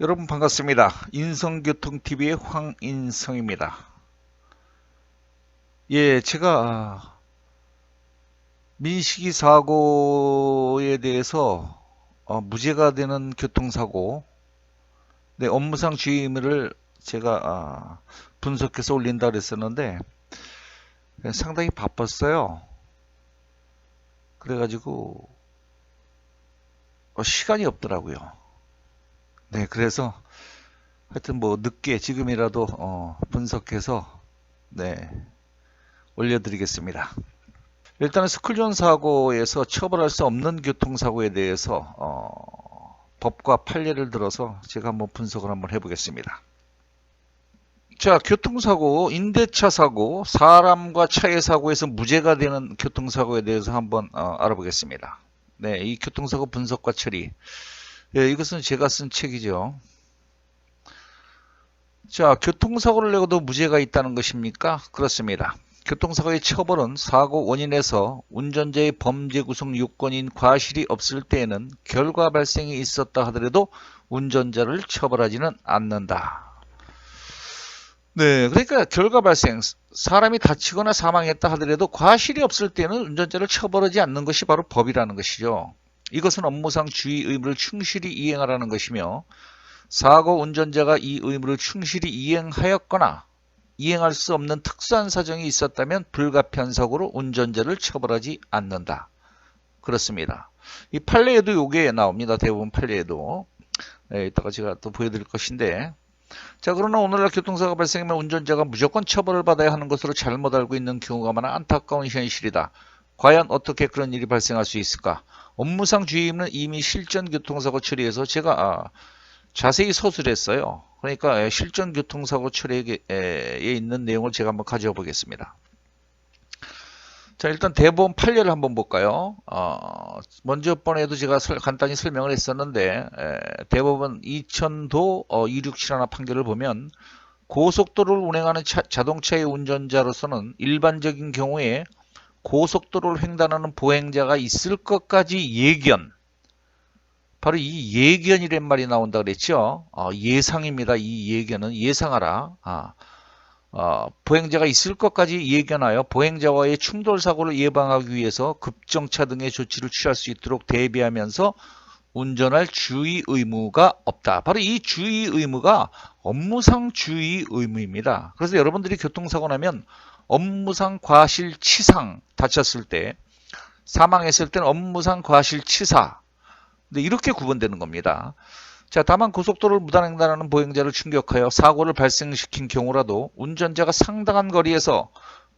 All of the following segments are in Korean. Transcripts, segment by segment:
여러분 반갑습니다. 인성교통TV의 황인성입니다. 예, 제가 민식이 사고에 대해서 무죄가 되는 교통사고, 네, 업무상 주의 의무를 제가 분석해서 올린다 그랬었는데 상당히 바빴어요. 그래가지고 시간이 없더라고요. 네, 그래서 하여튼 뭐 늦게 지금이라도 분석해서 네, 올려드리겠습니다. 일단은 스쿨존 사고에서 처벌할 수 없는 교통사고에 대해서 법과 판례를 들어서 제가 한번 분석을 한번 해보겠습니다. 자, 교통사고, 임대차 사고, 사람과 차의 사고에서 무죄가 되는 교통사고에 대해서 한번 알아보겠습니다. 네, 이 교통사고 분석과 처리. 예, 이것은 제가 쓴 책이죠. 자, 교통사고를 내고도 무죄가 있다는 것입니까? 그렇습니다. 교통사고의 처벌은 사고 원인에서 운전자의 범죄 구성 요건인 과실이 없을 때에는 결과 발생이 있었다 하더라도 운전자를 처벌하지는 않는다. 네, 그러니까 결과 발생, 사람이 다치거나 사망했다 하더라도 과실이 없을 때는 운전자를 처벌하지 않는 것이 바로 법이라는 것이죠. 이것은 업무상 주의 의무를 충실히 이행하라는 것이며, 사고 운전자가 이 의무를 충실히 이행하였거나 이행할 수 없는 특수한 사정이 있었다면 불가피한 사고로 운전자를 처벌하지 않는다. 그렇습니다. 이 판례에도 요게 나옵니다. 대부분 판례에도. 네, 이따가 제가 또 보여드릴 것인데, 자, 그러나 오늘날 교통사고가 발생하면 운전자가 무조건 처벌을 받아야 하는 것으로 잘못 알고 있는 경우가 많아 안타까운 현실이다. 과연 어떻게 그런 일이 발생할 수 있을까? 업무상 주의는 이미 실전 교통사고 처리에서 제가 자세히 서술했어요. 그러니까 실전 교통사고 처리에 있는 내용을 제가 한번 가져와 보겠습니다. 자, 일단 대법원 판례를 한번 볼까요? 먼저 번에도 제가 간단히 설명을 했었는데, 대법원 2000도 2671 판결을 보면 고속도로를 운행하는 자동차의 운전자로서는 일반적인 경우에 고속도로를 횡단하는 보행자가 있을 것까지 예견, 바로 이 예견이란 말이 나온다 그랬죠. 예상입니다. 이 예견은 예상하라. 보행자가 있을 것까지 예견하여 보행자와의 충돌 사고를 예방하기 위해서 급정차 등의 조치를 취할 수 있도록 대비하면서 운전할 주의 의무가 없다. 바로 이 주의 의무가 업무상 주의 의무입니다. 그래서 여러분들이 교통사고 나면 업무상 과실치상 다쳤을 때, 사망했을 때는 업무상 과실치사, 근데 이렇게 구분되는 겁니다. 자, 다만 고속도로를 무단횡단하는 보행자를 충격하여 사고를 발생시킨 경우라도 운전자가 상당한 거리에서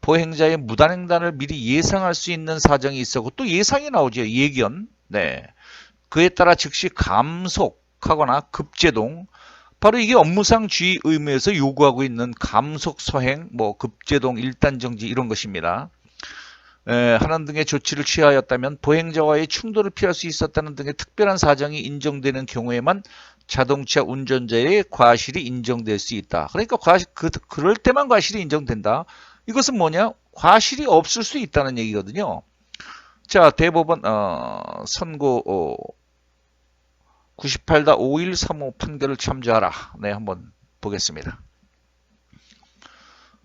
보행자의 무단횡단을 미리 예상할 수 있는 사정이 있었고, 또 예상이 나오죠. 예견. 네. 그에 따라 즉시 감속하거나 급제동, 바로 이게 업무상 주의 의무에서 요구하고 있는 감속 서행, 뭐 급제동, 일단정지 이런 것입니다. 하는 등의 조치를 취하였다면 보행자와의 충돌을 피할 수 있었다는 등의 특별한 사정이 인정되는 경우에만 자동차 운전자의 과실이 인정될 수 있다. 그러니까 그럴 때만 과실이 인정된다. 이것은 뭐냐? 과실이 없을 수 있다는 얘기거든요. 자, 대법원 선고 98-5135 판결을 참조하라. 네, 한번 보겠습니다.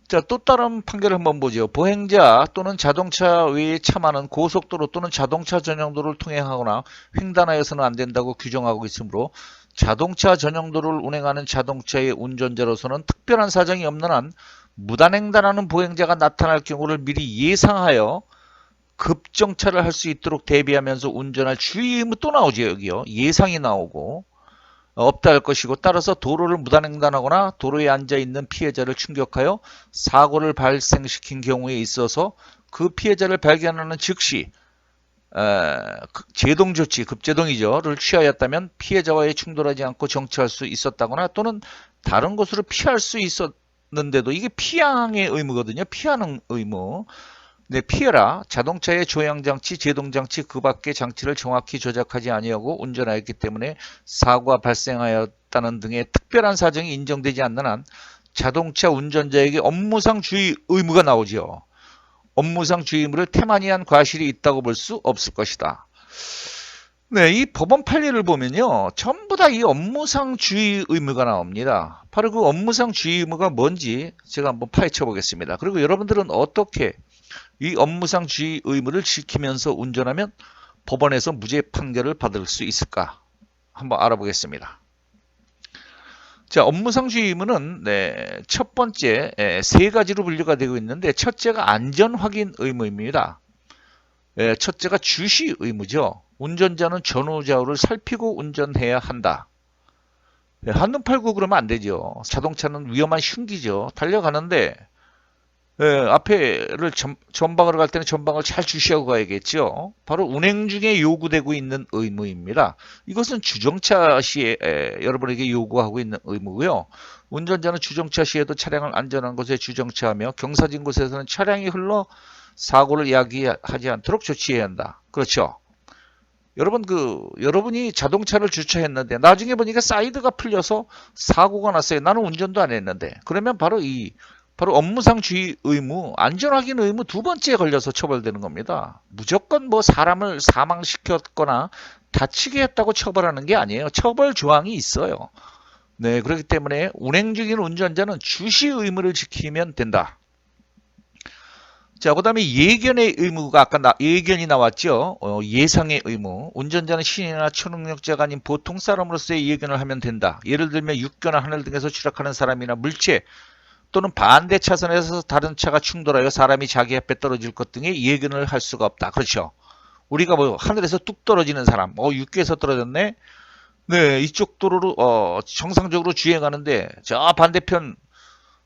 자, 또 다른 판결을 한번 보죠. 보행자 또는 자동차 외에 참하는 고속도로 또는 자동차 전용도로를 통행하거나 횡단하여서는 안 된다고 규정하고 있으므로 자동차 전용도로를 운행하는 자동차의 운전자로서는 특별한 사정이 없는 한 무단횡단하는 보행자가 나타날 경우를 미리 예상하여 급정차를 할 수 있도록 대비하면서 운전할 주의 의무 또 나오죠. 여기요. 예상이 나오고 없다 할 것이고, 따라서 도로를 무단횡단하거나 도로에 앉아있는 피해자를 충격하여 사고를 발생시킨 경우에 있어서 그 피해자를 발견하는 즉시 제동조치, 급제동이죠,를 취하였다면 피해자와의 충돌하지 않고 정치할 수 있었다거나 또는 다른 곳으로 피할 수 있었는데도, 이게 피항의 의무거든요. 피하는 의무. 네, 피해라. 자동차의 조향장치, 제동장치 그 밖의 장치를 정확히 조작하지 아니하고 운전하였기 때문에 사고가 발생하였다는 등의 특별한 사정이 인정되지 않는 한 자동차 운전자에게 업무상 주의 의무가 나오죠. 업무상 주의 의무를 태만히 한 과실이 있다고 볼 수 없을 것이다. 네, 이 법원 판례를 보면요. 전부 다 이 업무상 주의 의무가 나옵니다. 바로 그 업무상 주의 의무가 뭔지 제가 한번 파헤쳐 보겠습니다. 그리고 여러분들은 어떻게 이 업무상 주의 의무를 지키면서 운전하면 법원에서 무죄 판결을 받을 수 있을까? 한번 알아보겠습니다. 자, 업무상 주의 의무는 첫 번째 세 가지로 분류가 되고 있는데 첫째가 안전 확인 의무입니다. 첫째가 주시 의무죠. 운전자는 전후 좌우를 살피고 운전해야 한다. 한눈 팔고 그러면 안 되죠. 자동차는 위험한 흉기죠. 달려가는데 앞에를 전방으로 갈 때는 전방을 잘 주시하고 가야겠죠. 바로 운행 중에 요구되고 있는 의무입니다. 이것은 주정차 시에 여러분에게 요구하고 있는 의무고요. 운전자는 주정차 시에도 차량을 안전한 곳에 주정차하며 경사진 곳에서는 차량이 흘러 사고를 야기하지 않도록 조치해야 한다. 그렇죠. 여러분이 자동차를 주차했는데 나중에 보니까 사이드가 풀려서 사고가 났어요. 나는 운전도 안 했는데. 그러면 바로 업무상 주의 의무, 안전확인 의무 두 번째에 걸려서 처벌되는 겁니다. 무조건 뭐 사람을 사망시켰거나 다치게 했다고 처벌하는 게 아니에요. 처벌 조항이 있어요. 네, 그렇기 때문에 운행 중인 운전자는 주시 의무를 지키면 된다. 자, 그 다음에 예견의 의무가 아까 예견이 나왔죠. 예상의 의무. 운전자는 신인이나 초능력자가 아닌 보통 사람으로서의 예견을 하면 된다. 예를 들면 육교나 하늘 등에서 추락하는 사람이나 물체 또는 반대 차선에서 다른 차가 충돌하여 사람이 자기 앞에 떨어질 것 등의 예견을 할 수가 없다. 그렇죠. 우리가 뭐 하늘에서 뚝 떨어지는 사람, 육교에서 떨어졌네. 네, 이쪽 도로로 정상적으로 주행하는데 저 반대편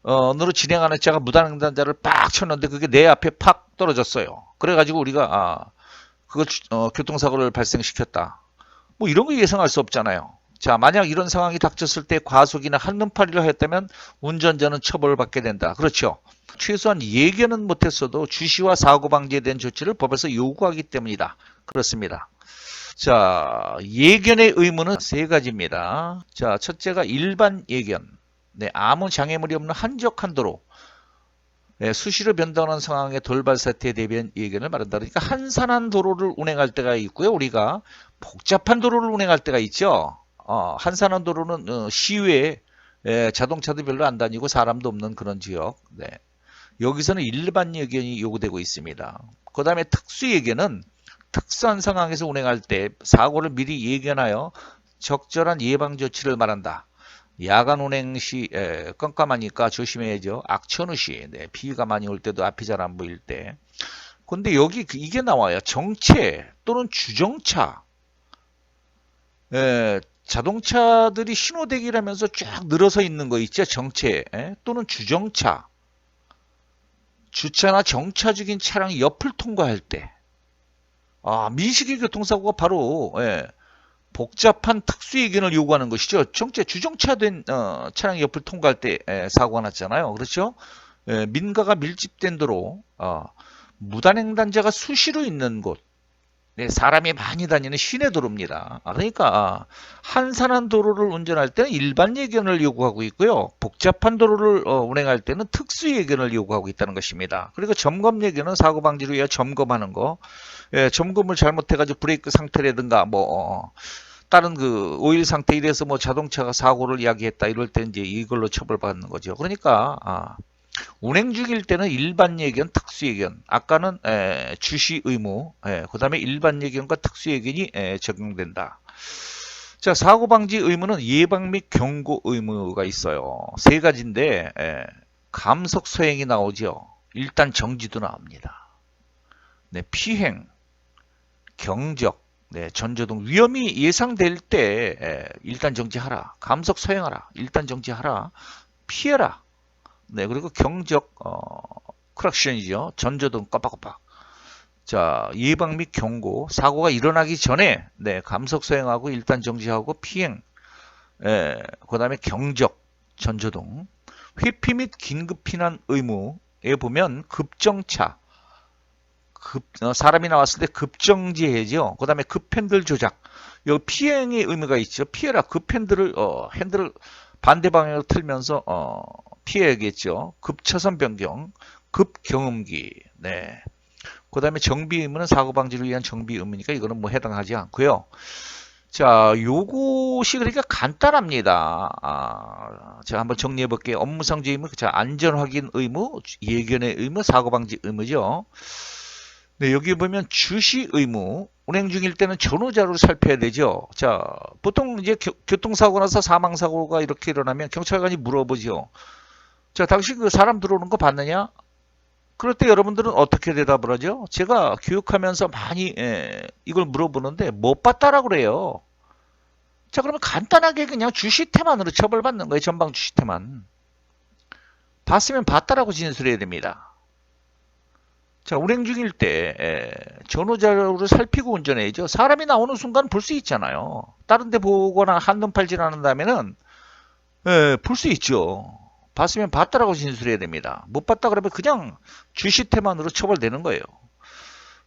으로 진행하는 차가 무단횡단자를 빡 쳤는데 그게 내 앞에 팍 떨어졌어요. 그래가지고 우리가 그걸 교통사고를 발생시켰다. 뭐 이런 거 예상할 수 없잖아요. 자, 만약 이런 상황이 닥쳤을 때 과속이나 한눈팔이를 했다면 운전자는 처벌을 받게 된다. 그렇죠. 최소한 예견은 못했어도 주시와 사고 방지에 대한 조치를 법에서 요구하기 때문이다. 그렇습니다. 자, 예견의 의무는 세 가지입니다. 자, 첫째가 일반 예견. 네, 아무 장애물이 없는 한적한 도로. 네, 수시로 변동하는 상황의 돌발 사태에 대비한 예견을 말한다. 그러니까 한산한 도로를 운행할 때가 있고요. 우리가 복잡한 도로를 운행할 때가 있죠. 한산한 도로는 시외에 자동차도 별로 안 다니고 사람도 없는 그런 지역. 네. 여기서는 일반 예견이 요구되고 있습니다. 그 다음에 특수 예견은 특수한 상황에서 운행할 때 사고를 미리 예견하여 적절한 예방 조치를 말한다. 야간 운행 시 깜깜하니까 조심해야죠. 악천후 시 비가 많이 올 때도 앞이 잘 안 보일 때. 근데 여기 이게 나와요. 정체 또는 주정차. 자동차들이 신호대기를 하면서 쫙 늘어서 있는 거 있죠. 정체 또는 주정차. 주차나 정차 중인 차량이 옆을 통과할 때. 미식의 교통사고가 바로 복잡한 특수 예견을 요구하는 것이죠. 주정차된 차량이 옆을 통과할 때 사고가 났잖아요. 그렇죠? 민가가 밀집된 도로, 무단횡단자가 수시로 있는 곳, 사람이 많이 다니는 시내 도로입니다. 그러니까 한산한 도로를 운전할 때는 일반 예견을 요구하고 있고요. 복잡한 도로를 운행할 때는 특수 예견을 요구하고 있다는 것입니다. 그리고 점검 예견은 사고 방지를 위해 점검하는 거. 점검을 잘못해가지고 브레이크 상태라든가 다른 오일 상태 이래서 자동차가 사고를 야기했다 이럴 때 이제 이걸로 처벌받는 거죠. 그러니까 운행 중일 때는 일반 예견, 특수 예견. 아까는 주시 의무, 그 다음에 일반 예견과 특수 예견이 적용된다. 자, 사고 방지 의무는 예방 및 경고 의무가 있어요. 세 가지인데 감속 소행이 나오죠. 일단 정지도 나옵니다. 네, 피행, 경적, 전조등 위험이 예상될 때 일단 정지하라. 감속 소행하라. 일단 정지하라. 피해라. 그리고 경적 크락션이죠. 전조등 깜빡깜빡. 자, 예방 및 경고. 사고가 일어나기 전에 감속 소행하고 일단 정지하고 피행. 그다음에 경적, 전조등. 회피 및 긴급 피난 의무에 보면 급정차. 사람이 나왔을 때 급정지해야죠. 그 다음에 급핸들 조작. 여기 피행의 의미가 있죠. 피해라. 급핸들을, 핸들을 반대 방향으로 틀면서, 피해야겠죠. 급차선 변경, 급경음기. 그 다음에 정비 의무는 사고 방지를 위한 정비 의무니까 이거는 뭐 해당하지 않고요. 자, 요것이 그러니까 간단합니다. 제가 한번 정리해 볼게요. 업무상 주의 의무, 자, 안전 확인 의무, 예견의 의무, 사고 방지 의무죠. 네, 여기 보면 주시 의무, 운행 중일 때는 전후 자료를 살펴야 되죠. 자, 보통 이제 교통사고 나서 사망사고가 이렇게 일어나면 경찰관이 물어보죠. 자, 당신 그 사람 들어오는 거 봤느냐? 그럴 때 여러분들은 어떻게 대답을 하죠? 제가 교육하면서 많이 이걸 물어보는데 못 봤다라고 그래요. 자, 그러면 간단하게 그냥 주시태만으로 처벌받는 거예요. 전방 주시태만. 봤으면 봤다라고 진술해야 됩니다. 자, 운행 중일 때 전후 자료를 살피고 운전해야죠. 사람이 나오는 순간 볼 수 있잖아요. 다른 데 보거나 한눈 팔질 않는다면은 볼 수 있죠. 봤으면 봤다라고 진술해야 됩니다. 못 봤다 그러면 그냥 주시태만으로 처벌되는 거예요.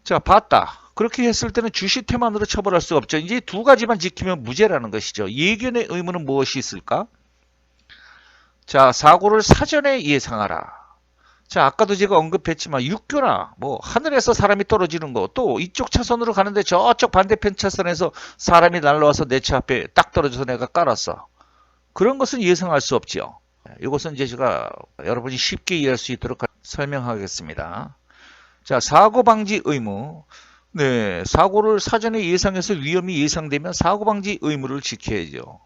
자, 봤다. 그렇게 했을 때는 주시태만으로 처벌할 수 없죠. 이제 두 가지만 지키면 무죄라는 것이죠. 예견의 의무는 무엇이 있을까? 자, 사고를 사전에 예상하라. 자, 아까도 제가 언급했지만 육교나 뭐 하늘에서 사람이 떨어지는 거, 또 이쪽 차선으로 가는데 저쪽 반대편 차선에서 사람이 날라와서 내 차 앞에 딱 떨어져서 내가 깔았어. 그런 것은 예상할 수 없지요. 이것은 이제 제가 여러분이 쉽게 이해할 수 있도록 설명하겠습니다. 자, 사고 방지 의무. 네, 사고를 사전에 예상해서 위험이 예상되면 사고 방지 의무를 지켜야죠.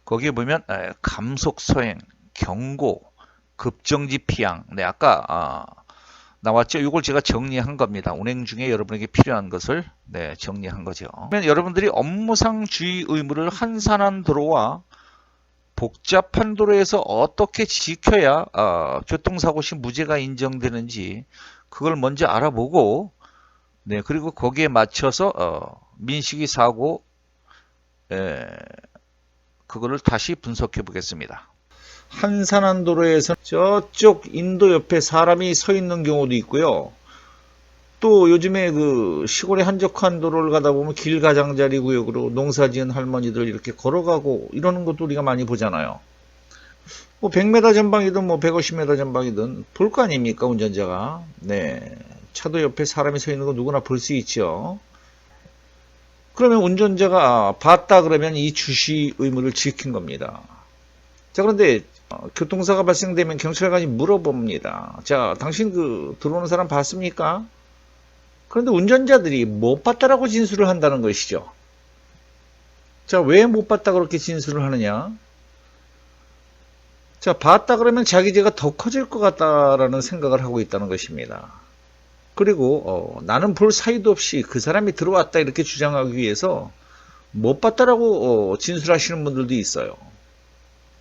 거기에 보면 감속 서행, 경고, 급정지 피항. 네, 아까 나왔죠. 이걸 제가 정리한 겁니다. 운행 중에 여러분에게 필요한 것을 정리한 거죠. 그러면 여러분들이 업무상 주의 의무를 한산한 도로와 복잡한 도로에서 어떻게 지켜야 교통사고 시 무죄가 인정되는지 그걸 먼저 알아보고, 네, 그리고 거기에 맞춰서 민식이 사고 그거를 다시 분석해 보겠습니다. 한산한 도로에서 저쪽 인도 옆에 사람이 서 있는 경우도 있고요. 또 요즘에 그 시골의 한적한 도로를 가다 보면 길가장자리 구역으로 농사지은 할머니들 이렇게 걸어가고 이러는 것도 우리가 많이 보잖아요. 뭐 100m 전방이든 뭐 150m 전방이든 볼 거 아닙니까, 운전자가. 네, 차도 옆에 사람이 서 있는 거 누구나 볼 수 있죠. 그러면 운전자가 봤다 그러면 이 주시 의무를 지킨 겁니다. 자, 그런데 교통사가 발생되면 경찰관이 물어봅니다. 자, 당신 그 들어오는 사람 봤습니까? 그런데 운전자들이 못 봤다라고 진술을 한다는 것이죠. 자, 왜 못 봤다 그렇게 진술을 하느냐? 자, 봤다 그러면 자기 죄가 더 커질 것 같다라는 생각을 하고 있다는 것입니다. 그리고 나는 볼 사이도 없이 그 사람이 들어왔다 이렇게 주장하기 위해서 못 봤다라고 진술하시는 분들도 있어요.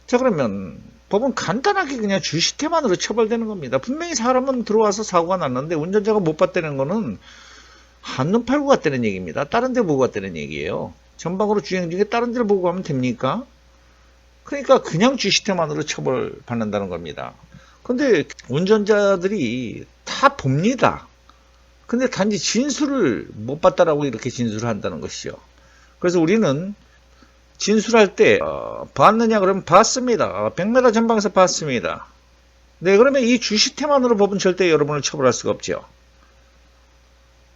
자, 그러면 법은 간단하게 그냥 주시태만으로 처벌되는 겁니다. 분명히 사람은 들어와서 사고가 났는데 운전자가 못 봤다는 거는 한눈 팔고 갔다는 얘기입니다. 다른 데 보고 갔다는 얘기예요. 전방으로 주행 중에 다른 데를 보고 가면 됩니까? 그러니까 그냥 주시태만으로 처벌받는다는 겁니다. 근데 운전자들이 다 봅니다. 근데 단지 진술을 못 봤다라고 이렇게 진술을 한다는 것이죠. 그래서 우리는 진술할 때 봤느냐 그러면 봤습니다. 100m 전방에서 봤습니다. 네, 그러면 이 주시태만으로 법은 절대 여러분을 처벌할 수가 없죠.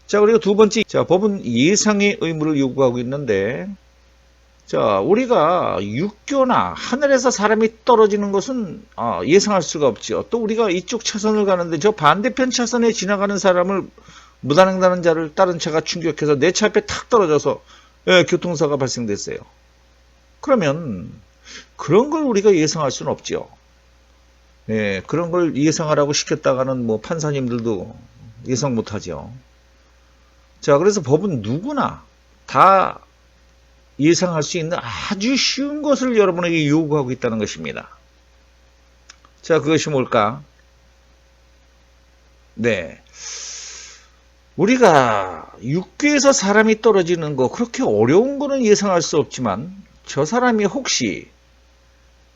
자, 그리고 두 번째, 자, 법은 예상의 의무를 요구하고 있는데, 자, 우리가 육교나 하늘에서 사람이 떨어지는 것은 예상할 수가 없죠. 또 우리가 이쪽 차선을 가는데 저 반대편 차선에 지나가는 사람을 무단횡단한 자를 다른 차가 충격해서 내 차 앞에 탁 떨어져서 교통사고가 발생됐어요. 그러면 그런 걸 우리가 예상할 수는 없죠. 네, 그런 걸 예상하라고 시켰다가는 뭐 판사님들도 예상 못하죠. 자, 그래서 법은 누구나 다 예상할 수 있는 아주 쉬운 것을 여러분에게 요구하고 있다는 것입니다. 자, 그것이 뭘까? 네, 우리가 육교에서 사람이 떨어지는 거 그렇게 어려운 거는 예상할 수 없지만 저 사람이 혹시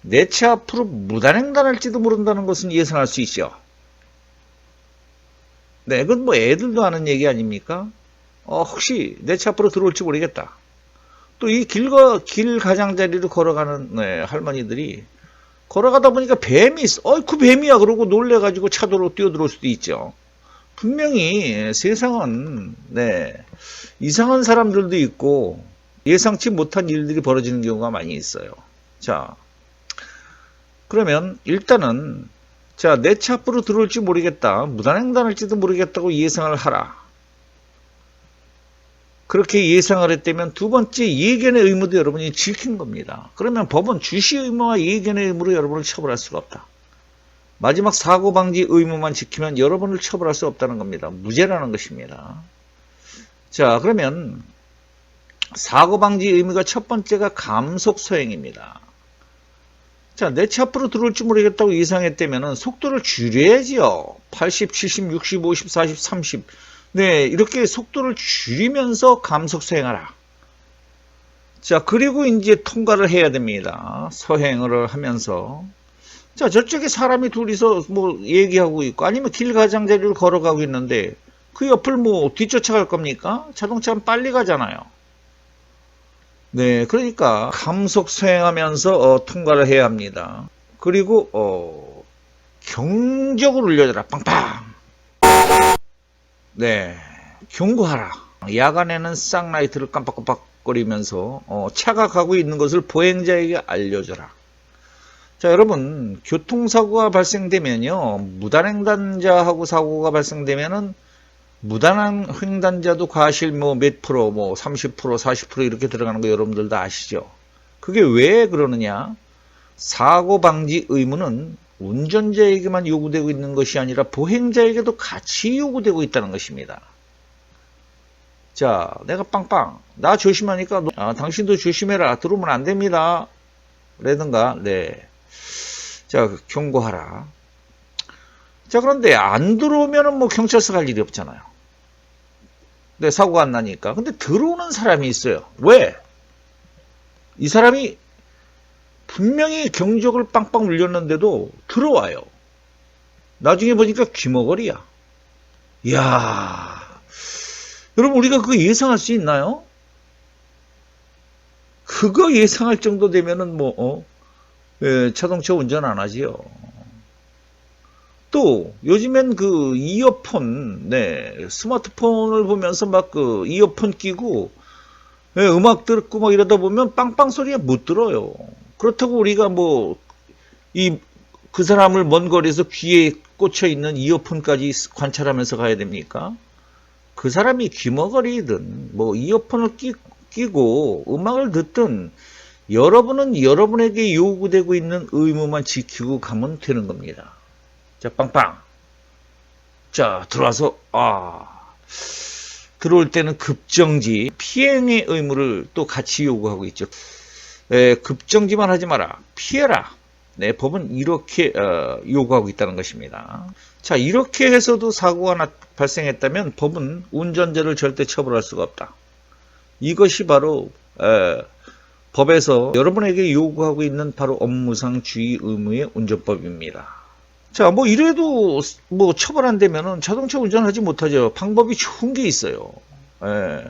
내 차 앞으로 무단횡단할지도 모른다는 것은 예상할 수 있죠. 네, 그건 뭐 애들도 하는 얘기 아닙니까? 혹시 내 차 앞으로 들어올지 모르겠다. 또 이 길 가장자리로 걸어가는 할머니들이 걸어가다 보니까 뱀이 있어. 그 뱀이야. 그러고 놀래가지고 차도로 뛰어들어올 수도 있죠. 분명히 세상은 이상한 사람들도 있고 예상치 못한 일들이 벌어지는 경우가 많이 있어요. 자, 그러면 일단은 내 차 앞으로 들어올지 모르겠다, 무단횡단할지도 모르겠다고 예상을 하라. 그렇게 예상을 했다면 두 번째 예견의 의무도 여러분이 지킨 겁니다. 그러면 법은 주시 의무와 예견의 의무로 여러분을 처벌할 수가 없다. 마지막 사고 방지 의무만 지키면 여러분을 처벌할 수 없다는 겁니다. 무죄라는 것입니다. 자, 그러면 사고 방지 의무가 첫 번째가 감속 소행입니다. 자, 내 차 앞으로 들어올지 모르겠다고 예상했다면 속도를 줄여야지요. 80, 70, 60, 50, 40, 30. 이렇게 속도를 줄이면서 감속 소행하라. 자, 그리고 이제 통과를 해야 됩니다. 서행을 하면서. 자, 저쪽에 사람이 둘이서 뭐 얘기하고 있고, 아니면 길 가장자리를 걸어가고 있는데, 그 옆을 뭐 뒤쫓아갈 겁니까? 자동차는 빨리 가잖아요. 그러니까 감속 수행하면서 통과를 해야 합니다. 그리고 경적을 울려줘라. 빵빵. 경고하라. 야간에는 쌍라이트를 깜빡깜빡거리면서 차가 가고 있는 것을 보행자에게 알려줘라. 자, 여러분, 교통사고가 발생되면요, 무단횡단자하고 사고가 발생되면은 무단한 횡단자도 과실 몇 프로, 30%, 40% 이렇게 들어가는 거 여러분들 다 아시죠? 그게 왜 그러느냐? 사고 방지 의무는 운전자에게만 요구되고 있는 것이 아니라 보행자에게도 같이 요구되고 있다는 것입니다. 자, 내가 빵빵, 나 조심하니까 당신도 조심해라. 들어오면 안 됩니다. 라든가, 자, 경고하라. 자, 그런데 안 들어오면은 뭐 경찰서 갈 일이 없잖아요. 사고가 안 나니까. 근데 들어오는 사람이 있어요. 왜? 이 사람이 분명히 경적을 빵빵 울렸는데도 들어와요. 나중에 보니까 귀머거리야. 이야. 여러분, 우리가 그거 예상할 수 있나요? 그거 예상할 정도 되면은 자동차 운전 안 하지요. 또 요즘엔 그 이어폰, 스마트폰을 보면서 막 그 이어폰 끼고 음악 듣고 막 이러다 보면 빵빵 소리가 못 들어요. 그렇다고 우리가 그 사람을 먼 거리에서 귀에 꽂혀 있는 이어폰까지 관찰하면서 가야 됩니까? 그 사람이 귀머거리든 이어폰을 끼고 음악을 듣든 여러분은 여러분에게 요구되고 있는 의무만 지키고 가면 되는 겁니다. 자, 빵빵. 자, 들어와서, 들어올 때는 급정지, 피행의 의무를 또 같이 요구하고 있죠. 급정지만 하지 마라. 피해라. 법은 이렇게 요구하고 있다는 것입니다. 자, 이렇게 해서도 사고가 발생했다면 법은 운전자를 절대 처벌할 수가 없다. 이것이 바로 법에서 여러분에게 요구하고 있는 바로 업무상 주의 의무의 운전법입니다. 자, 이래도 처벌 안 되면은 자동차 운전하지 못하죠. 방법이 좋은 게 있어요.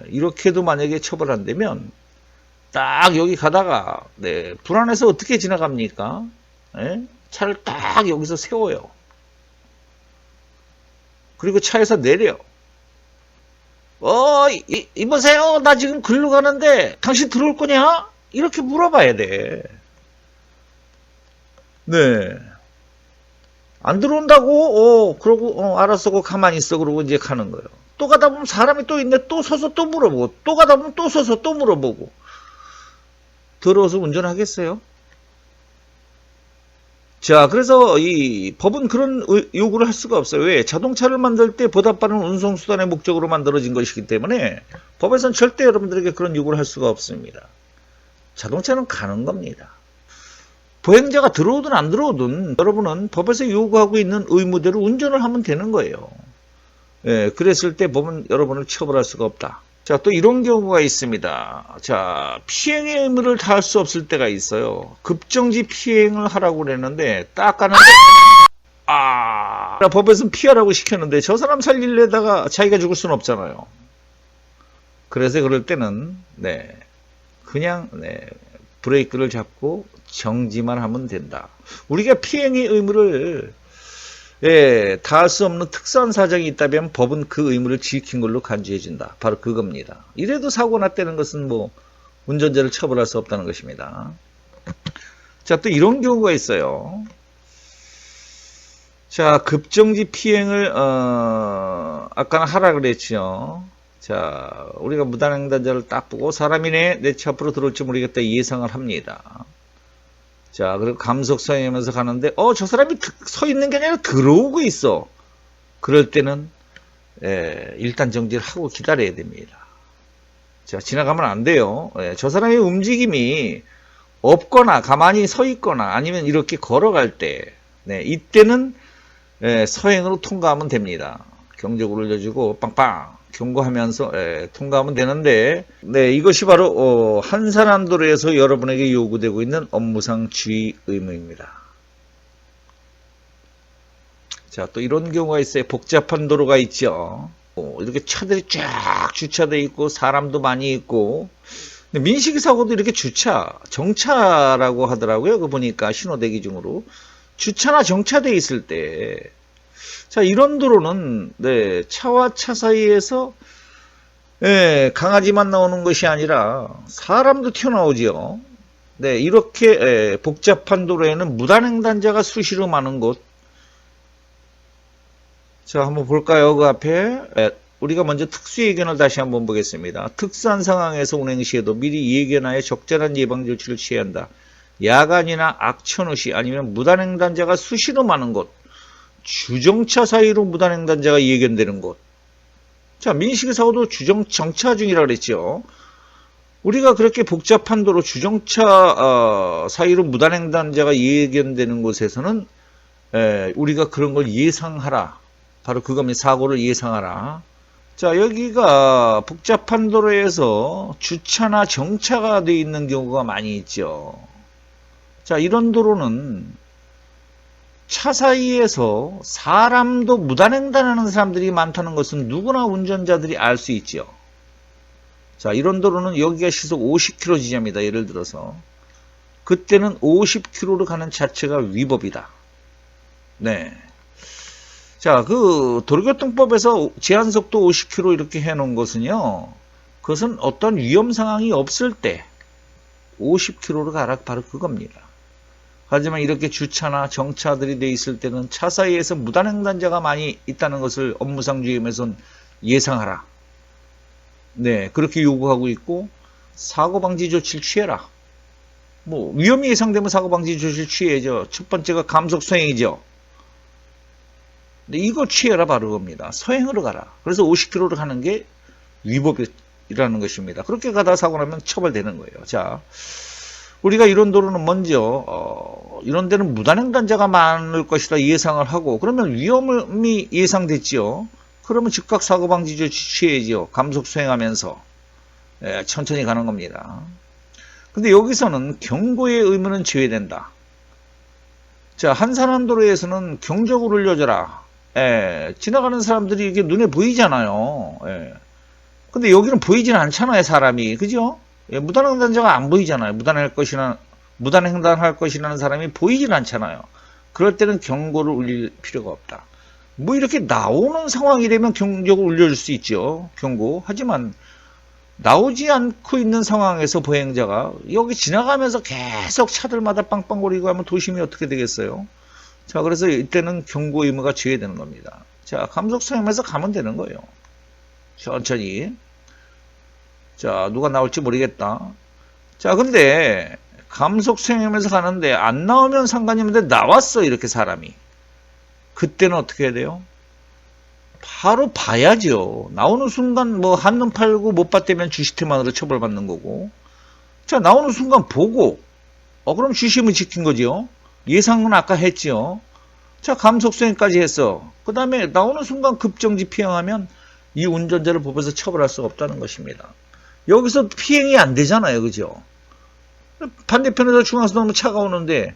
이렇게도 만약에 처벌 안 되면 딱 여기 가다가 불안해서 어떻게 지나갑니까? 차를 딱 여기서 세워요. 그리고 차에서 내려. 이보세요. 나 지금 글로 가는데 당신 들어올 거냐? 이렇게 물어봐야 돼. 안 들어온다고? 그러고, 알았어. 그거 가만히 있어. 그러고 이제 가는 거예요. 또 가다 보면 사람이 또 있네. 또 서서 또 물어보고. 또 가다 보면 또 서서 또 물어보고. 더러워서 운전하겠어요? 자, 그래서 이 법은 그런 요구를 할 수가 없어요. 왜? 자동차를 만들 때 보다 빠른 운송수단의 목적으로 만들어진 것이기 때문에 법에서는 절대 여러분들에게 그런 요구를 할 수가 없습니다. 자동차는 가는 겁니다. 보행자가 들어오든 안 들어오든 여러분은 법에서 요구하고 있는 의무대로 운전을 하면 되는 거예요. 그랬을 때 법은 여러분을 처벌할 수가 없다. 자, 또 이런 경우가 있습니다. 자, 피행의 의무를 다할 수 없을 때가 있어요. 급정지 피행을 하라고 그랬는데 딱 가는데 법에서는 피하라고 시켰는데 저 사람 살리려다가 자기가 죽을 수는 없잖아요. 그래서 그럴 때는 그냥 브레이크를 잡고 정지만 하면 된다. 우리가 피행의 의무를 예, 다할 수 없는 특수한 사정이 있다면 법은 그 의무를 지킨 걸로 간주해준다. 바로 그겁니다. 이래도 사고 났다는 것은 뭐 운전자를 처벌할 수 없다는 것입니다. 자, 또 이런 경우가 있어요. 자, 급정지 피행을 아까는 하라 그랬죠. 자, 우리가 무단횡단자를 딱 보고 사람이네 내 차 앞으로 들어올지 모르겠다 예상을 합니다. 자, 그리고 감속서행하면서 가는데 저 사람이 서 있는 게 아니라 들어오고 있어. 그럴 때는 일단 정지를 하고 기다려야 됩니다. 자, 지나가면 안 돼요. 저 사람의 움직임이 없거나 가만히 서 있거나 아니면 이렇게 걸어갈 때 이때는 서행으로 통과하면 됩니다. 경적을 올려주고 빵빵 경고하면서 통과하면 되는데 이것이 바로 한산한도로에서 여러분에게 요구되고 있는 업무상 주의 의무입니다. 자, 또 이런 경우가 있어요. 복잡한 도로가 있죠. 이렇게 차들이 쫙 주차되어 있고 사람도 많이 있고 민식이 사고도 이렇게 정차라고 하더라고요. 그 보니까 신호대기 중으로 주차나 정차되어 있을 때 자, 이런 도로는 차와 차 사이에서 강아지만 나오는 것이 아니라 사람도 튀어나오지요. 이렇게 복잡한 도로에는 무단횡단자가 수시로 많은 곳. 자, 한번 볼까요? 그 앞에 우리가 먼저 특수예견을 다시 한번 보겠습니다. 특수한 상황에서 운행 시에도 미리 예견하여 적절한 예방 조치를 취해야 한다. 야간이나 악천후 시 아니면 무단횡단자가 수시로 많은 곳. 주정차 사이로 무단횡단자가 예견되는 곳. 자, 민식이 사고도 정차 중이라 그랬죠. 우리가 그렇게 복잡한 도로 주정차 사이로 무단횡단자가 예견되는 곳에서는 우리가 그런 걸 예상하라. 바로 그겁니다. 사고를 예상하라. 자, 여기가 복잡한 도로에서 주차나 정차가 되어 있는 경우가 많이 있죠. 자, 이런 도로는 차 사이에서 사람도 무단횡단하는 사람들이 많다는 것은 누구나 운전자들이 알 수 있죠. 자, 이런 도로는 여기가 시속 50km 지점이다. 예를 들어서 그때는 50km로 가는 자체가 위법이다. 자, 그 도로교통법에서 제한속도 50km 이렇게 해놓은 것은요. 그것은 어떤 위험 상황이 없을 때 50km로 가라. 바로 그겁니다. 하지만 이렇게 주차나 정차들이 돼 있을 때는 차 사이에서 무단횡단자가 많이 있다는 것을 업무상 주의에서는 예상하라. 그렇게 요구하고 있고 사고방지 조치를 취해라. 뭐 위험이 예상되면 사고방지 조치를 취해야죠. 첫 번째가 감속서행이죠. 이거 취해라 바로 겁니다. 서행으로 가라. 그래서 50km로 가는 게 위법이라는 것입니다. 그렇게 가다 사고 나면 처벌되는 거예요. 자, 우리가 이런 도로는 먼저 이런 데는 무단횡단자가 많을 것이다 예상을 하고 그러면 위험이 예상됐지요. 그러면 즉각 사고방지 조치 취해야지요. 감속 수행하면서 천천히 가는 겁니다. 근데 여기서는 경고의 의무는 제외된다. 자, 한산한도로에서는 경적을 울려줘라. 지나가는 사람들이 이게 눈에 보이잖아요. 근데 여기는 보이지는 않잖아요, 사람이. 그죠? 무단횡단자가 안 보이잖아요. 무단횡단할 것이라는 사람이 보이질 않잖아요. 그럴 때는 경고를 울릴 필요가 없다. 뭐 이렇게 나오는 상황이 되면 경적을 울려줄 수 있죠. 경고. 하지만 나오지 않고 있는 상황에서 보행자가 여기 지나가면서 계속 차들마다 빵빵거리고 하면 도심이 어떻게 되겠어요? 자, 그래서 이때는 경고 의무가 제외되는 겁니다. 자, 감속서행하면서 가면 되는 거예요. 천천히. 자, 누가 나올지 모르겠다. 자, 근데 감속수행하면서 가는데 안 나오면 상관이 없는데 나왔어, 이렇게 사람이. 그때는 어떻게 해야 돼요? 바로 봐야죠. 나오는 순간 뭐 한눈 팔고 못 봤다면 주시태만으로 처벌받는 거고. 자, 나오는 순간 보고 그럼 주심을 지킨 거죠. 예상은 아까 했죠. 자, 감속수행까지 했어. 그 다음에 나오는 순간 급정지 피행하면 이 운전자를 법에서 처벌할 수 없다는 것입니다. 여기서 피행이 안 되잖아요. 그죠? 반대편에서 중앙에서 너무 차가 오는데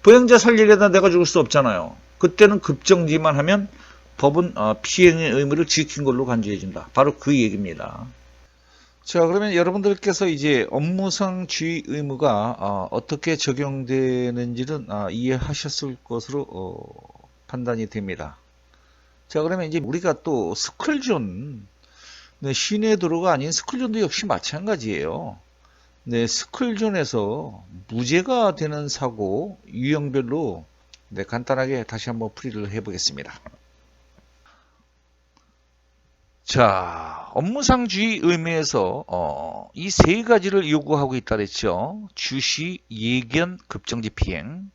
보행자 살리려다 내가 죽을 수 없잖아요. 그때는 급정지만 하면 법은 피행의 의무를 지킨 걸로 간주해준다. 바로 그 얘기입니다. 자, 그러면 여러분들께서 이제 업무상 주의 의무가 어떻게 적용되는지는 이해하셨을 것으로 판단이 됩니다. 자, 그러면 이제 우리가 또 스쿨존, 네, 시내 도로가 아닌 스쿨존도 역시 마찬가지예요. 네, 스쿨존에서 무죄가 되는 사고 유형별로 네, 간단하게 다시 한번 풀이를 해보겠습니다. 자, 업무상 주의 의무에서 이 세 가지를 요구하고 있다 그랬죠. 주시, 예견, 급정지 피행.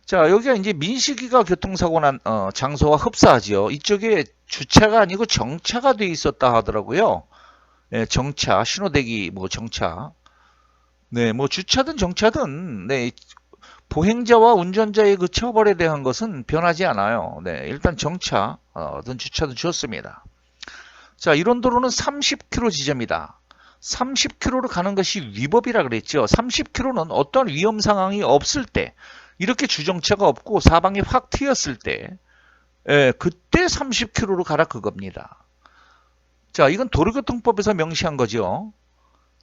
자, 여기가 이제 민식이가 교통사고 난 장소와 흡사하죠. 이쪽에 주차가 아니고 정차가 돼 있었다 하더라고요. 네, 정차, 신호대기, 뭐 정차. 네, 뭐 주차든 정차든 네, 보행자와 운전자의 그 처벌에 대한 것은 변하지 않아요. 네, 일단 정차든 주차든 좋습니다. 자, 이런 도로는 30km 지점이다. 30km로 가는 것이 위법이라 그랬죠. 30km는 어떤 위험 상황이 없을 때, 이렇게 주정차가 없고 사방이 확 트였을 때, 그때 30km로 가라 그겁니다. 자, 이건 도로교통법에서 명시한 거죠.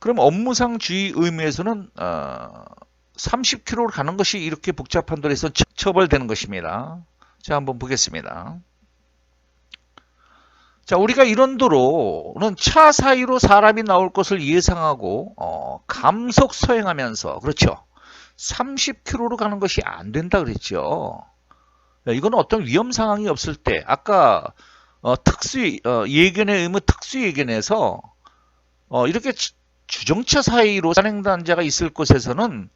그럼 업무상 주의 의무에서는 30km로 가는 것이 이렇게 복잡한 도로에서 처벌되는 것입니다. 자, 한번 보겠습니다. 자, 우리가 이런 도로는 차 사이로 사람이 나올 것을 예상하고 감속 서행하면서, 그렇죠, 30km로 가는 것이 안 된다 그랬죠. 이건 어떤 위험 상황이 없을 때, 아까 예견의 의무 특수 예견에서 이렇게 주정차 사이로 산행단자가 있을 곳에서는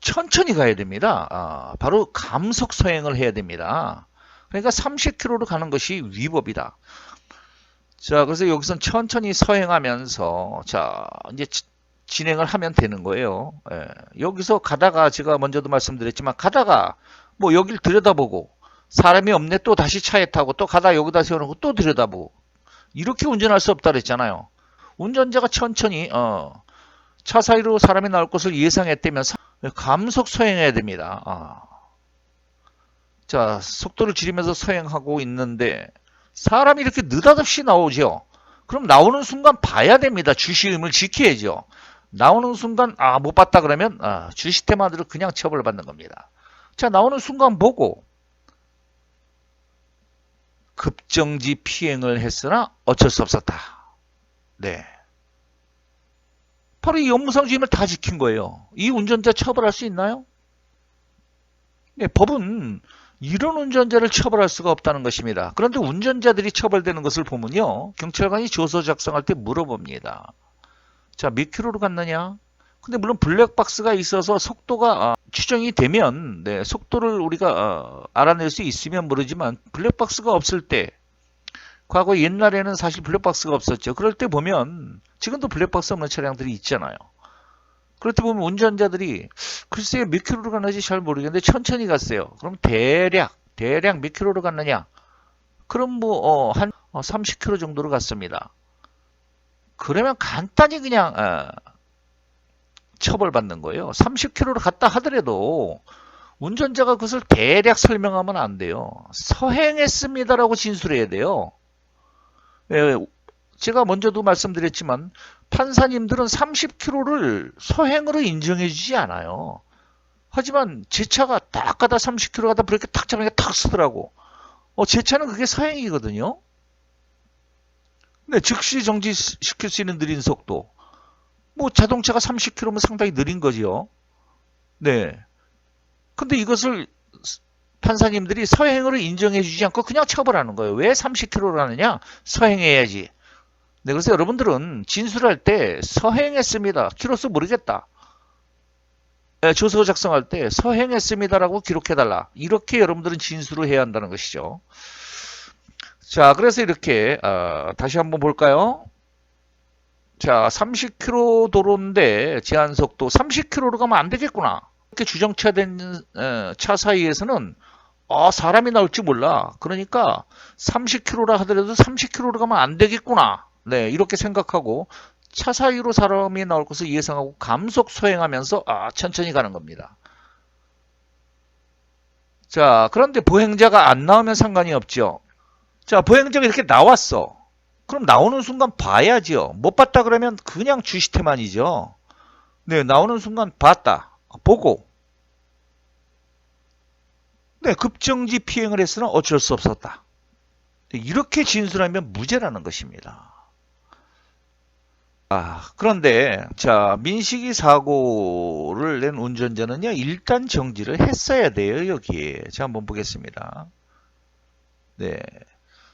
천천히 가야 됩니다. 바로 감속 서행을 해야 됩니다. 그러니까 30km로 가는 것이 위법이다. 자, 그래서 여기선 천천히 서행하면서 자, 이제 진행을 하면 되는 거예요. 여기서 가다가 제가 먼저도 말씀드렸지만 가다가 뭐 여길 들여다보고 사람이 없네 또 다시 차에 타고 또 가다 여기다 세워놓고 또 들여다보고 이렇게 운전할 수 없다 그랬잖아요. 운전자가 천천히 차 사이로 사람이 나올 것을 예상했다면 감속 서행해야 됩니다. 자, 속도를 줄이면서 서행하고 있는데 사람이 이렇게 느닷없이 나오죠. 그럼 나오는 순간 봐야 됩니다. 주시의무를 지켜야죠. 나오는 순간 못 봤다 그러면 주시태만으로 그냥 처벌받는 겁니다. 자, 나오는 순간 보고 급정지 피행을 했으나 어쩔 수 없었다. 네, 바로 이 업무상 주의를 다 지킨 거예요. 이 운전자 처벌할 수 있나요? 네, 법은 이런 운전자를 처벌할 수가 없다는 것입니다. 그런데 운전자들이 처벌되는 것을 보면요, 경찰관이 조서 작성할 때 물어봅니다. 자, 몇 킬로로 갔느냐? 근데 물론 블랙박스가 있어서 속도가 추정이 되면 네, 속도를 우리가 알아낼 수 있으면 모르지만 블랙박스가 없을 때, 과거 옛날에는 사실 블랙박스가 없었죠. 그럴 때 보면 지금도 블랙박스 없는 차량들이 있잖아요. 그럴 때 보면 운전자들이 글쎄요 몇 킬로로 갔는지 잘 모르겠는데 천천히 갔어요. 그럼 대략 몇 킬로로 갔느냐? 그럼 뭐 한 30킬로 정도로 갔습니다. 그러면 간단히 그냥 처벌받는 거예요. 30킬로로 갔다 하더라도 운전자가 그것을 대략 설명하면 안 돼요. 서행했습니다라고 진술해야 돼요. 제가 먼저도 말씀드렸지만 판사님들은 30km를 서행으로 인정해 주지 않아요. 하지만 제 차가 딱 가다 30km 가다 브레이크 탁 잡으니까 탁 쓰더라고. 제 차는 그게 서행이거든요. 네, 즉시 정지시킬 수 있는 느린 속도. 뭐 자동차가 30km면 상당히 느린 거지요. 네. 근데 이것을 판사님들이 서행으로 인정해 주지 않고 그냥 처벌하는 거예요. 왜 30km로 가느냐? 서행해야지. 네, 그래서 여러분들은 진술할 때 서행했습니다. 키로수 모르겠다. 네, 조서 작성할 때 서행했습니다라고 기록해달라. 이렇게 여러분들은 진술을 해야 한다는 것이죠. 자, 그래서 이렇게 다시 한번 볼까요? 자, 30km 도로인데 제한속도 30km로 가면 안 되겠구나. 이렇게 주정차된 차 사이에서는 사람이 나올지 몰라. 그러니까 30km라 하더라도 30km로 가면 안 되겠구나. 네, 이렇게 생각하고 차 사이로 사람이 나올 것을 예상하고 감속 서행하면서 천천히 가는 겁니다. 자, 그런데 보행자가 안 나오면 상관이 없죠. 자, 보행자가 이렇게 나왔어. 그럼 나오는 순간 봐야죠. 못 봤다 그러면 그냥 주시태만이죠. 네, 나오는 순간 봤다. 보고 네, 급정지 피행을 했으나 어쩔 수 없었다. 이렇게 진술하면 무죄라는 것입니다. 그런데 자, 민식이 사고를 낸 운전자는요, 일단 정지를 했어야 돼요, 여기에. 자, 한번 보겠습니다. 네.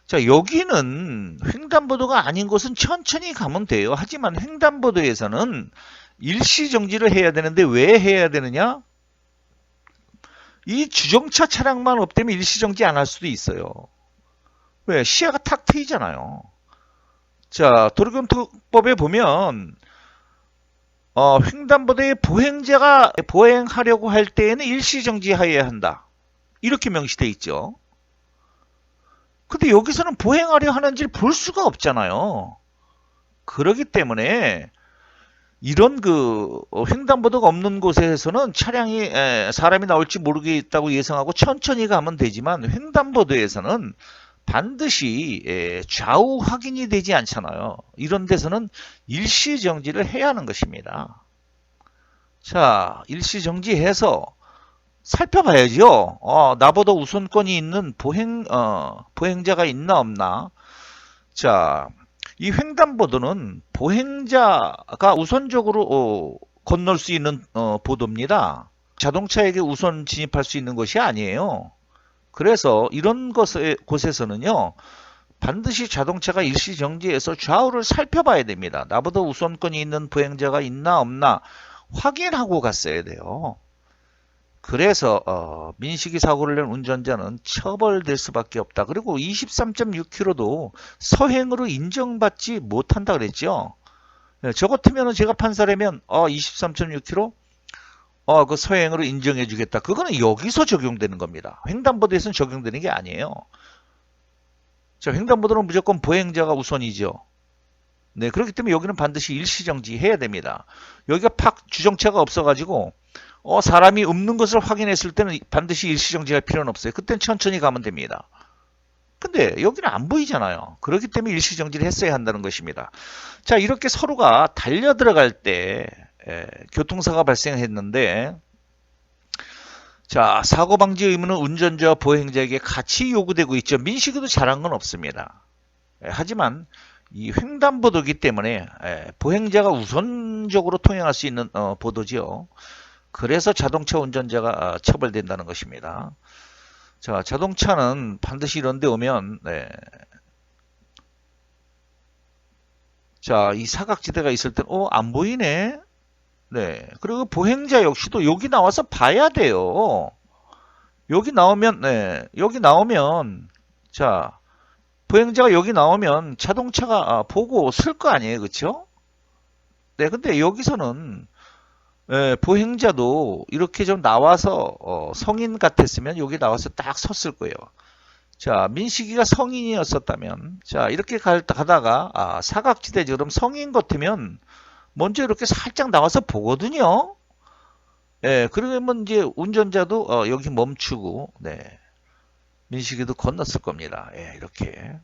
자, 여기는 횡단보도가 아닌 곳은 천천히 가면 돼요. 하지만 횡단보도에서는 일시정지를 해야 되는데 왜 해야 되느냐? 이 주정차 차량만 없다면 일시정지 안 할 수도 있어요. 왜? 시야가 탁 트이잖아요. 자, 도로교통법에 보면 횡단보도에 보행자가 보행하려고 할 때에는 일시정지해야 한다. 이렇게 명시되어 있죠. 근데 여기서는 보행하려 하는지를 볼 수가 없잖아요. 그렇기 때문에 이런 횡단보도가 없는 곳에서는 차량이 사람이 나올지 모르겠다고 예상하고 천천히 가면 되지만 횡단보도에서는 반드시 좌우 확인이 되지 않잖아요. 이런 데서는 일시정지를 해야 하는 것입니다. 자, 일시정지해서 살펴봐야죠. 나보다 우선권이 있는 보행자가 있나 없나. 자, 이 횡단보도는 보행자가 우선적으로 건널 수 있는 보도입니다. 자동차에게 우선 진입할 수 있는 것이 아니에요. 그래서 이런 곳에서는요, 반드시 자동차가 일시정지해서 좌우를 살펴봐야 됩니다. 나보다 우선권이 있는 보행자가 있나 없나 확인하고 갔어야 돼요. 그래서 민식이 사고를 낸 운전자는 처벌될 수밖에 없다. 그리고 23.6km도 서행으로 인정받지 못한다 그랬죠. 저 같으면 제가 판사라면 23.6km 그 서행으로 인정해 주겠다. 그거는 여기서 적용되는 겁니다. 횡단보도에서는 적용되는 게 아니에요. 자, 횡단보도는 무조건 보행자가 우선이죠. 네, 그렇기 때문에 여기는 반드시 일시정지 해야 됩니다. 여기가 팍 주정차가 없어가지고 사람이 없는 것을 확인했을 때는 반드시 일시정지할 필요는 없어요. 그때는 천천히 가면 됩니다. 근데 여기는 안 보이잖아요. 그렇기 때문에 일시정지를 했어야 한다는 것입니다. 자, 이렇게 서로가 달려 들어갈 때 교통사고가 발생했는데, 자, 사고방지 의무는 운전자와 보행자에게 같이 요구되고 있죠. 민식이도 잘한 건 없습니다. 하지만 이 횡단보도이기 때문에 보행자가 우선적으로 통행할 수 있는 보도지요. 그래서 자동차 운전자가 처벌된다는 것입니다. 자, 자동차는 반드시 이런 데 오면 자, 이 사각지대가 있을 땐 안 보이네. 네. 그리고 보행자 역시도 여기 나와서 봐야 돼요. 여기 나오면 자, 보행자가 여기 나오면 자동차가 보고 쓸 거 아니에요. 그렇죠? 네. 근데 여기서는 보행자도 이렇게 좀 나와서 성인 같았으면 여기 나와서 딱 섰을 거예요. 자, 민식이가 성인이었었다면, 자, 이렇게 가다가 사각지대죠. 그럼 성인 같으면 먼저 이렇게 살짝 나와서 보거든요. 그러면 이제 운전자도 여기 멈추고, 네, 민식이도 건넜을 겁니다. 이렇게.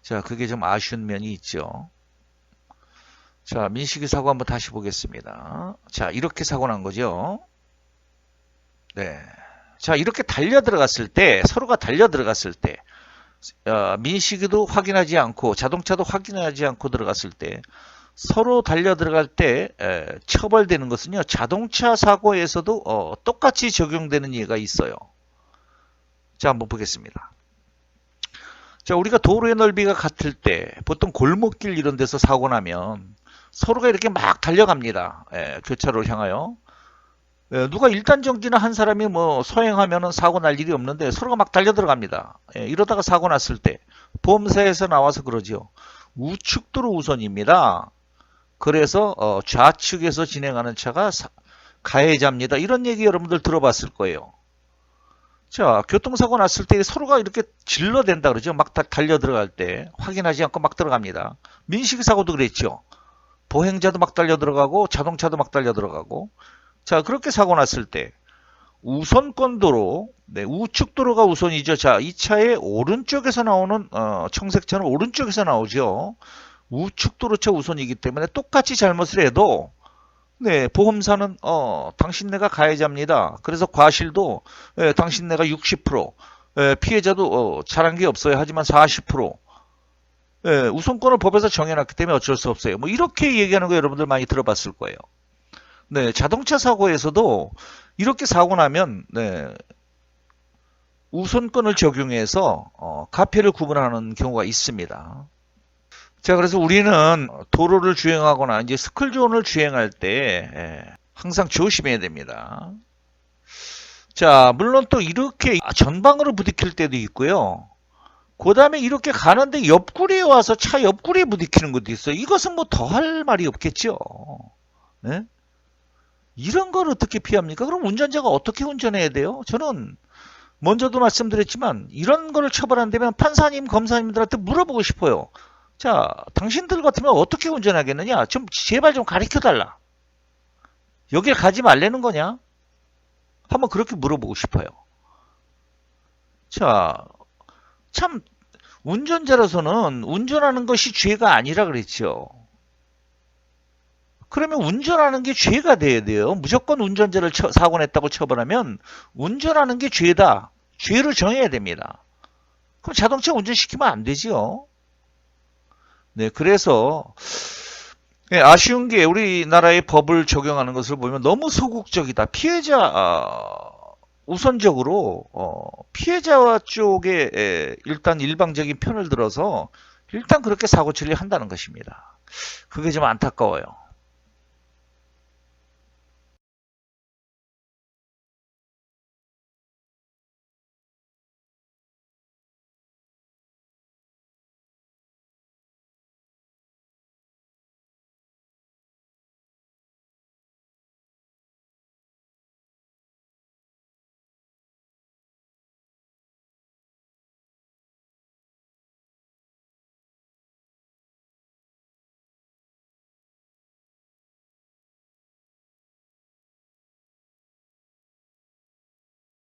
자, 그게 좀 아쉬운 면이 있죠. 자, 민식이 사고 한번 다시 보겠습니다. 자, 이렇게 사고 난 거죠. 네. 자, 이렇게 달려 들어갔을 때, 서로가 달려 들어갔을 때, 민식이도 확인하지 않고, 자동차도 확인하지 않고 들어갔을 때, 서로 달려 들어갈 때 처벌되는 것은요, 자동차 사고에서도 똑같이 적용되는 예가 있어요. 자, 한번 보겠습니다. 자, 우리가 도로의 넓이가 같을 때, 보통 골목길 이런 데서 사고 나면, 서로가 이렇게 막 달려갑니다. 교차로를 향하여. 누가 일단 정지나 한 사람이 서행하면은 사고 날 일이 없는데 서로가 막 달려 들어갑니다. 이러다가 사고 났을 때 보험사에서 나와서 그러죠. 우측도로 우선입니다. 그래서 좌측에서 진행하는 차가 가해자입니다. 이런 얘기 여러분들 들어봤을 거예요. 자, 교통사고 났을 때 서로가 이렇게 질러댄다 그러죠. 막 달려 들어갈 때 확인하지 않고 막 들어갑니다. 민식이 사고도 그랬죠. 보행자도 막 달려 들어가고 자동차도 막 달려 들어가고. 자, 그렇게 사고 났을 때 우선권도로, 우측도로가 우선이죠. 자, 이 차의 오른쪽에서 나오는 청색차는 오른쪽에서 나오죠. 우측도로차 우선이기 때문에 똑같이 잘못을 해도 네, 보험사는 당신네가 가해자입니다. 그래서 과실도 당신네가 60%, 피해자도 잘한 게 없어요. 하지만 40%, 우선권을 법에서 정해놨기 때문에 어쩔 수 없어요. 뭐 이렇게 얘기하는 거 여러분들 많이 들어봤을 거예요. 네, 자동차 사고에서도 이렇게 사고 나면 우선권을 적용해서 가패를 구분하는 경우가 있습니다. 자, 그래서 우리는 도로를 주행하거나 이제 스쿨존을 주행할 때 항상 조심해야 됩니다. 자, 물론 또 이렇게 전방으로 부딪힐 때도 있고요. 그 다음에 이렇게 가는데 옆구리에 와서 차 옆구리에 부딪히는 것도 있어요. 이것은 뭐 더 할 말이 없겠죠. 네? 이런 걸 어떻게 피합니까? 그럼 운전자가 어떻게 운전해야 돼요? 저는 먼저도 말씀드렸지만 이런 거를 처벌한다면 판사님, 검사님들한테 물어보고 싶어요. 자, 당신들 같으면 어떻게 운전하겠느냐? 좀 제발 좀 가르쳐달라. 여길 가지 말라는 거냐? 한번 그렇게 물어보고 싶어요. 자, 참 운전자로서는 운전하는 것이 죄가 아니라 그랬죠. 그러면 운전하는 게 죄가 돼야 돼요. 무조건 운전자를 사고 냈다고 처벌하면 운전하는 게 죄다. 죄를 정해야 됩니다. 그럼 자동차 운전시키면 안 되지요. 네, 그래서 아쉬운 게 우리나라의 법을 적용하는 것을 보면 너무 소극적이다. 피해자 우선적으로 피해자 쪽에 일단 일방적인 편을 들어서 일단 그렇게 사고 처리한다는 것입니다. 그게 좀 안타까워요.